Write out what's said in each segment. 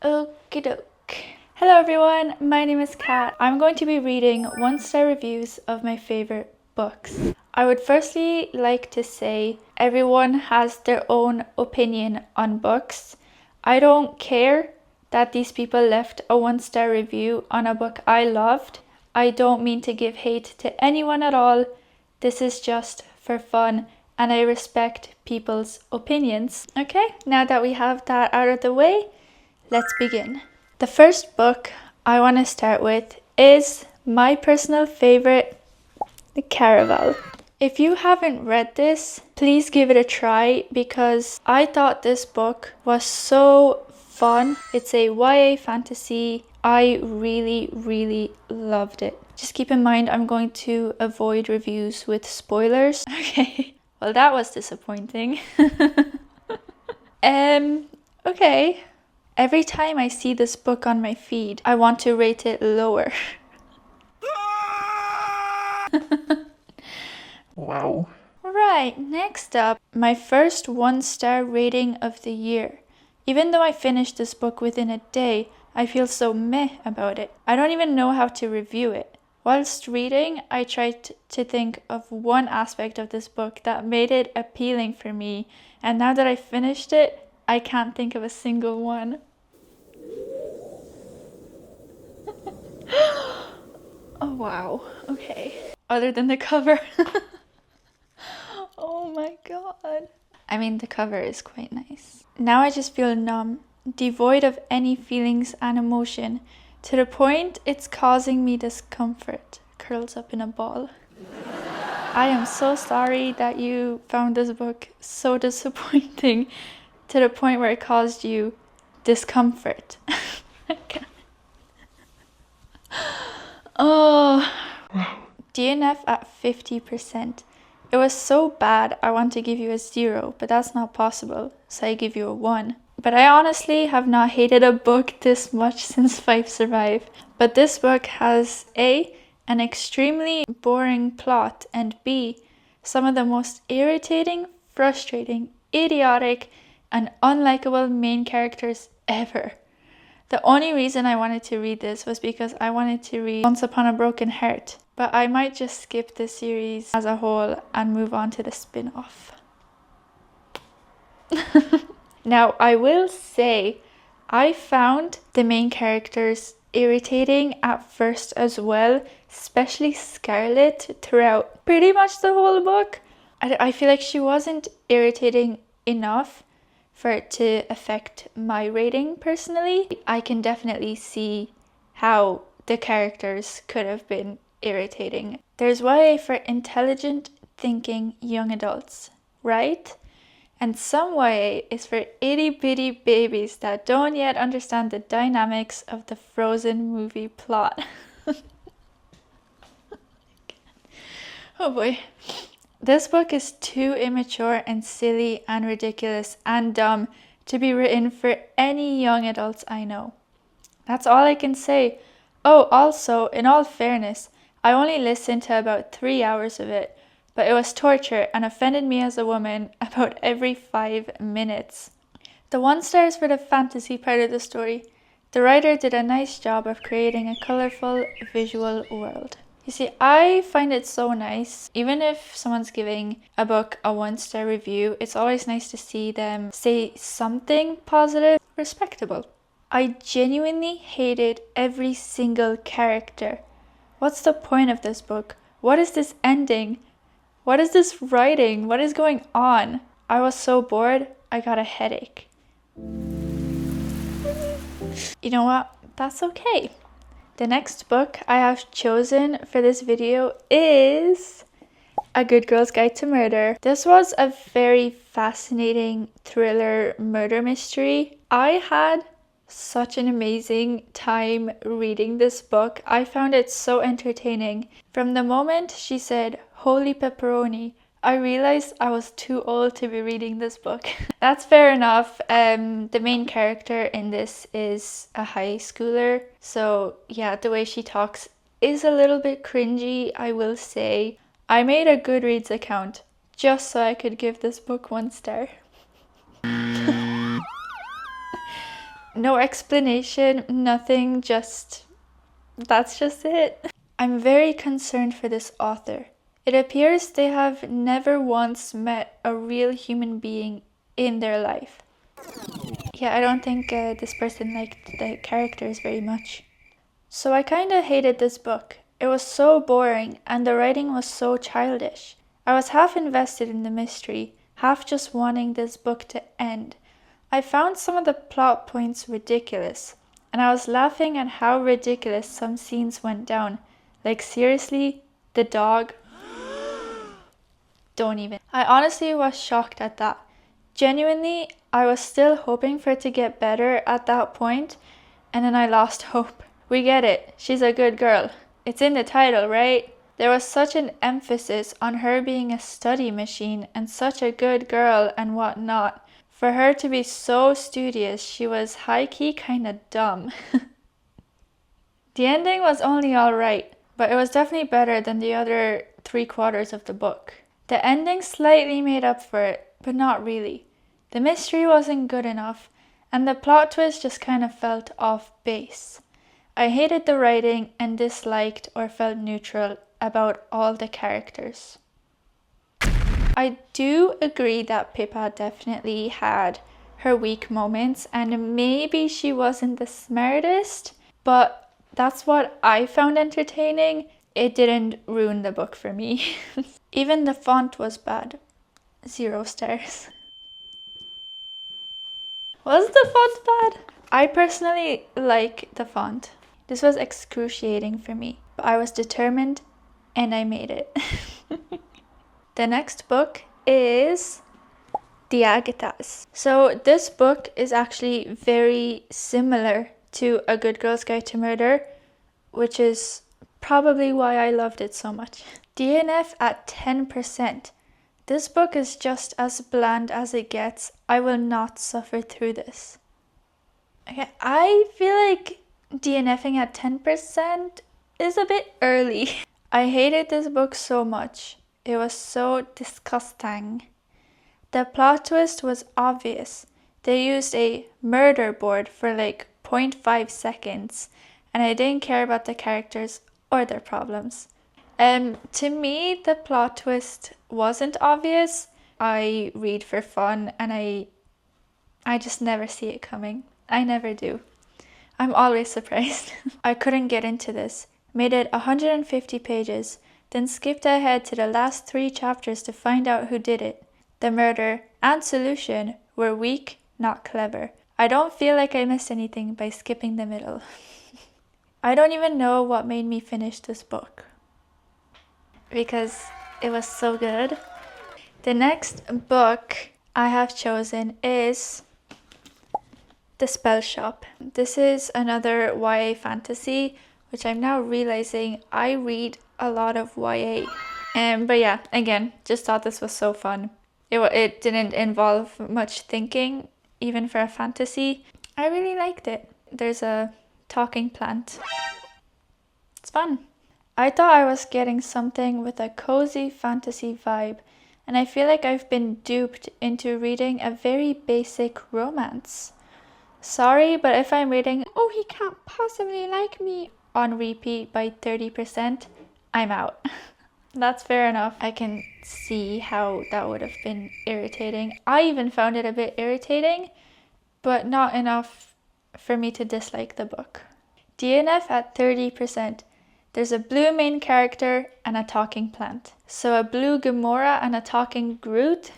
Okie doke. Hello everyone, my name is Kat. I'm going to be reading 1-star reviews of my favorite books. I would firstly like to say everyone has their own opinion on books. I don't care that these people left a 1-star review on a book I loved. I don't mean to give hate to anyone at all. This is just for fun and I respect people's opinions. Okay, now that we have that out of the way, let's begin. The first book I want to start with is my personal favorite, The Caraval. If you haven't read this, please give it a try because I thought this book was so fun. It's a YA fantasy. I really loved it. Just keep in mind I'm going to avoid reviews with spoilers. Okay, well that was disappointing. Okay. Every time I see this book on my feed, I want to rate it lower. Wow. Right, next up, my first 1-star rating of the year. Even though I finished this book within a day, I feel so meh about it. I don't even know how to review it. Whilst reading, I tried to think of one aspect of this book that made it appealing for me, and now that I finished it, I can't think of a single one. Oh wow, okay. Other than the cover. Oh my god. I mean, the cover is quite nice. Now I just feel numb, devoid of any feelings and emotion, to the point it's causing me discomfort. Curls up in a ball. I am so sorry that you found this book so disappointing to the point where it caused you discomfort. Oh, DNF at 50%. It was so bad I want to give you a 0, but that's not possible, so I give you a 1. But I honestly have not hated a book this much since 5 Survive. But this book has A, an extremely boring plot, and B, some of the most irritating, frustrating, idiotic, and unlikable main characters ever. The only reason I wanted to read this was because I wanted to read Once Upon a Broken Heart, but I might just skip the series as a whole and move on to the spin-off. Now, I will say I found the main characters irritating at first as well, especially Scarlett throughout pretty much the whole book. I feel like she wasn't irritating enough for it to affect my rating personally. I can definitely see how the characters could have been irritating. There's YA for intelligent thinking young adults, right? And some YA is for itty bitty babies that don't yet understand the dynamics of the Frozen movie plot. Oh boy. This book is too immature and silly and ridiculous and dumb to be written for any young adults I know. That's all I can say. Oh, also, in all fairness, I only listened to about 3 hours of it, but it was torture and offended me as a woman about every 5 minutes. The 1 star is for the fantasy part of the story. The writer did a nice job of creating a colorful visual world. You see, I find it so nice. Even if someone's giving a book a 1-star review, it's always nice to see them say something positive, respectable. I genuinely hated every single character. What's the point of this book? What is this ending? What is this writing? What is going on? I was so bored, I got a headache. You know what? That's okay. The next book I have chosen for this video is A Good Girl's Guide to Murder. This was a very fascinating thriller murder mystery. I had such an amazing time reading this book. I found it so entertaining. From the moment she said, "Holy pepperoni," I realized I was too old to be reading this book. That's fair enough. The main character in this is a high schooler. So yeah, the way she talks is a little bit cringy, I will say. I made a Goodreads account just so I could give this book 1 star. No explanation, nothing, that's just it. I'm very concerned for this author. It appears they have never once met a real human being in their life. Yeah, I don't think this person liked the characters very much. So I kinda hated this book. It was so boring and the writing was so childish. I was half invested in the mystery, half just wanting this book to end. I found some of the plot points ridiculous, and I was laughing at how ridiculous some scenes went down. Like seriously, the dog? Don't even. I honestly was shocked at that. Genuinely, I was still hoping for it to get better at that point, and then I lost hope. We get it, she's a good girl. It's in the title, right? There was such an emphasis on her being a study machine and such a good girl and whatnot. For her to be so studious, she was high-key kinda dumb. The ending was only alright, but it was definitely better than the other 3/4 of the book. The ending slightly made up for it, but not really. The mystery wasn't good enough, and the plot twist just kind of felt off base. I hated the writing and disliked or felt neutral about all the characters. I do agree that Pippa definitely had her weak moments and maybe she wasn't the smartest, but that's what I found entertaining. It didn't ruin the book for me. Even the font was bad. 0 stars. Was the font bad? I personally like the font. This was excruciating for me, but I was determined and I made it. The next book is The Agathas. So this book is actually very similar to A Good Girl's Guide to Murder, which is probably why I loved it so much. DNF at 10%. This book is just as bland as it gets. I will not suffer through this. Okay, I feel like DNFing at 10% is a bit early. I hated this book so much. It was so disgusting. The plot twist was obvious. They used a murder board for like 0.5 seconds, and I didn't care about the characters or their problems. To me, the plot twist wasn't obvious. I read for fun, and I just never see it coming. I never do. I'm always surprised. I couldn't get into this. Made it 150 pages. Then skipped ahead to the last 3 chapters to find out who did it. The murder and solution were weak, not clever. I don't feel like I missed anything by skipping the middle. I don't even know what made me finish this book, because it was so good. The next book I have chosen is The Spellshop. This is another YA fantasy, which I'm now realizing I read a lot of YA. But yeah, again, just thought this was so fun. It didn't involve much thinking, even for a fantasy. I really liked it. There's a talking plant. It's fun. I thought I was getting something with a cozy fantasy vibe, and I feel like I've been duped into reading a very basic romance. Sorry, but if I'm reading, "Oh, he can't possibly like me," on repeat by 30%, I'm out. That's fair enough. I can see how that would have been irritating. I even found it a bit irritating, but not enough for me to dislike the book. DNF at 30%. There's a blue main character and a talking plant. So a blue Gamora and a talking Groot?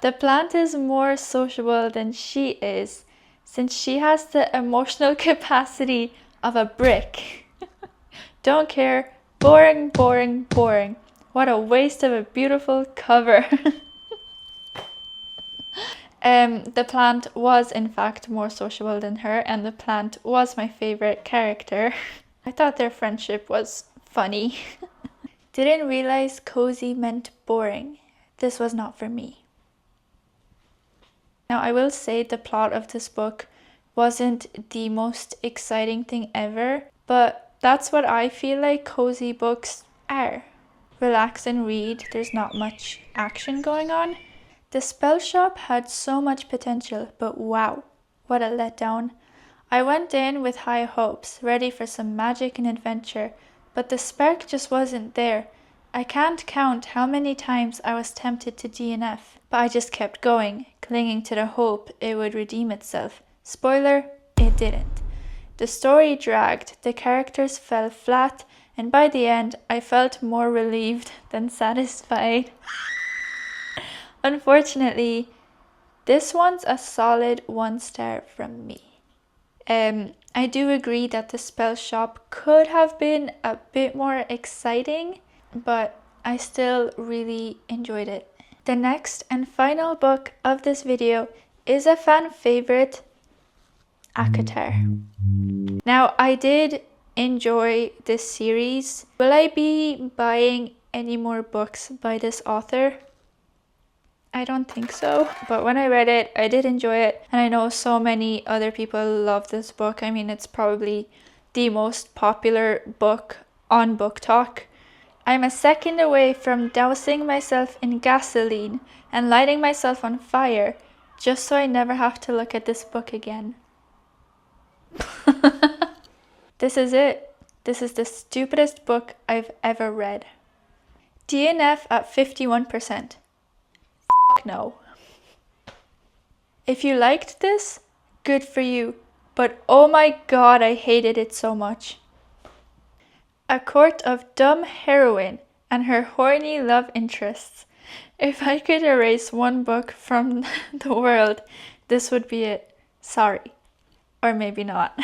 The plant is more sociable than she is, since she has the emotional capacity of a brick. Don't care. Boring, boring, boring. What a waste of a beautiful cover. The plant was in fact more sociable than her, and the plant was my favorite character. I thought their friendship was funny. Didn't realize cozy meant boring. This was not for me. Now I will say the plot of this book wasn't the most exciting thing ever, but that's what I feel like cozy books are. Relax and read, there's not much action going on. The Spellshop had so much potential, but wow, what a letdown. I went in with high hopes, ready for some magic and adventure, but the spark just wasn't there. I can't count how many times I was tempted to DNF, but I just kept going, clinging to the hope it would redeem itself. Spoiler, it didn't. The story dragged, the characters fell flat, and by the end, I felt more relieved than satisfied. Unfortunately, this one's a solid 1 star from me. I do agree that the Spellshop could have been a bit more exciting, but I still really enjoyed it. The next and final book of this video is a fan favorite, Acotar. Now, I did enjoy this series. Will I be buying any more books by this author? I don't think so, but when I read it, I did enjoy it, and I know so many other people love this book. I mean, it's probably the most popular book on Book Talk. I'm a second away from dousing myself in gasoline and lighting myself on fire, just so I never have to look at this book again. This is it. This is the stupidest book I've ever read. DNF at 51%. No. If you liked this, good for you, but oh my god, I hated it so much. A court of dumb heroine and her horny love interests. If I could erase one book from the world, this would be it. Sorry. Or maybe not.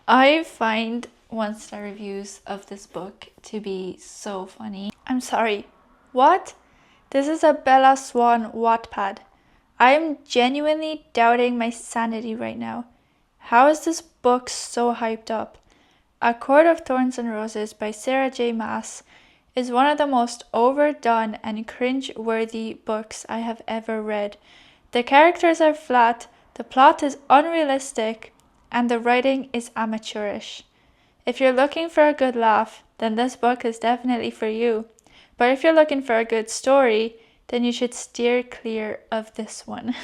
I find 1-star reviews of this book to be so funny. I'm sorry. What? This is a Bella Swan Wattpad. I am genuinely doubting my sanity right now. How is this book so hyped up? A Court of Thorns and Roses by Sarah J. Maas is one of the most overdone and cringe-worthy books I have ever read. The characters are flat, the plot is unrealistic, and the writing is amateurish. If you're looking for a good laugh, then this book is definitely for you. But if you're looking for a good story, then you should steer clear of this one.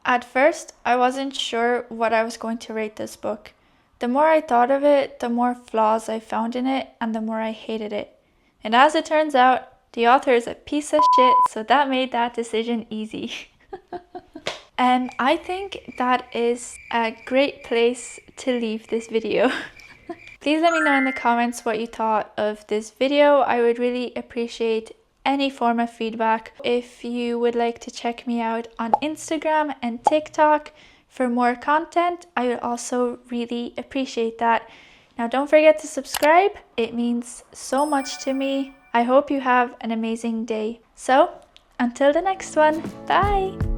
At first, I wasn't sure what I was going to rate this book. The more I thought of it, the more flaws I found in it, and the more I hated it. And as it turns out, the author is a piece of shit, so that made that decision easy. And I think that is a great place to leave this video. Please let me know in the comments what you thought of this video. I would really appreciate any form of feedback. If you would like to check me out on Instagram and TikTok for more content, I would also really appreciate that. Now don't forget to subscribe. It means so much to me. I hope you have an amazing day. So, until the next one, bye!